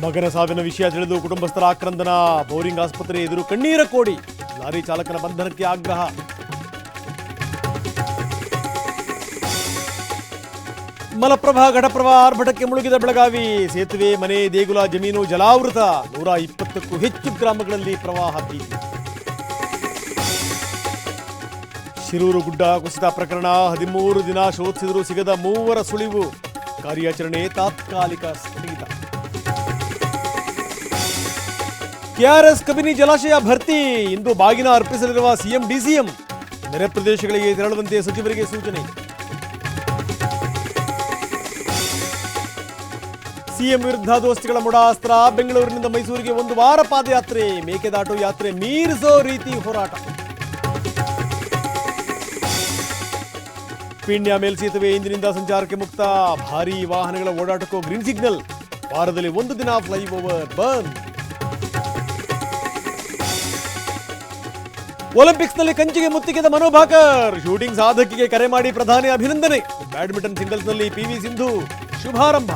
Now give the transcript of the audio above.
ಮಗನ ಸಾವಿನ ವಿಷಯ ತಿಳಿದು ಕುಟುಂಬಸ್ಥರ ಆಕ್ರಂದನ. ಬೋರಿಂಗ್ ಆಸ್ಪತ್ರೆ ಎದುರು ಕಣ್ಣೀರ ಕೋಡಿ. ಲಾರಿ ಚಾಲಕನ ಬಂಧನಕ್ಕೆ ಆಗ್ರಹ. ಮಲಪ್ರಭಾ ಘಟಪ್ರಭಾ ಆರ್ಭಟಕ್ಕೆ ಮುಳುಗಿದ ಬೆಳಗಾವಿ. ಸೇತುವೆ, ಮನೆ, ದೇಗುಲ, ಜಮೀನು ಜಲಾವೃತ. 120ಕ್ಕೂ ಹೆಚ್ಚು ಗ್ರಾಮಗಳಲ್ಲಿ ಪ್ರವಾಹ ಭೀತಿ. ಶಿರೂರು ಗುಡ್ಡ ಕುಸಿತ ಪ್ರಕರಣ. 13 ದಿನ ಶೋಧಿಸಿದರೂ ಸಿಗದ 3 ಸುಳಿವು. ಕಾರ್ಯಾಚರಣೆ ತಾತ್ಕಾಲಿಕ ಸ್ಥಗಿತ. ಕೆಆರ್ಎಸ್ ಕಬಿನಿ ಜಲಾಶಯ ಭರ್ತಿ. ಇಂದು ಬಾಗಿನ ಅರ್ಪಿಸಲಿರುವ ಸಿಎಂ ಡಿಸಿಎಂ. ನೆರೆ ಪ್ರದೇಶಗಳಿಗೆ ತೆರಳುವಂತೆ ಸಚಿವರಿಗೆ ಸೂಚನೆ. ಸಿಎಂ ವಿರುದ್ಧ ದೋಸ್ತಿಗಳ ಮುಡಾಸ್ತ್ರ. ಬೆಂಗಳೂರಿನಿಂದ ಮೈಸೂರಿಗೆ 1 ವಾರ ಪಾದಯಾತ್ರೆ. ಮೇಕೆದಾಟು ಯಾತ್ರೆ ಮೀರಿಸೋ ರೀತಿ ಹೋರಾಟ. ಪೀಣ್ಯ ಮೇಲ್ಸೇತುವೆ ಇಂದಿನಿಂದ ಸಂಚಾರಕ್ಕೆ ಮುಕ್ತ. ಭಾರೀ ವಾಹನಗಳ ಓಡಾಟಕ್ಕೂ ಗ್ರೀನ್ ಸಿಗ್ನಲ್. ವಾರದಲ್ಲಿ 1 ದಿನ ಫ್ಲೈಓವರ್ ಬಂದ್. ಒಲಿಂಪಿಕ್ಸ್ನಲ್ಲಿ ಕಂಚಿಗೆ ಮುತ್ತಿಗೆದ ಮನು ಭಾಕರ್. ಶೂಟಿಂಗ್ ಸಾಧಕಿಗೆ ಕರೆ ಮಾಡಿ ಪ್ರಧಾನಿ ಅಭಿನಂದನೆ. ಬ್ಯಾಡ್ಮಿಂಟನ್ ಸಿಂಗಲ್ಸ್ನಲ್ಲಿ ಪಿವಿ ಸಿಂಧು ಶುಭಾರಂಭ.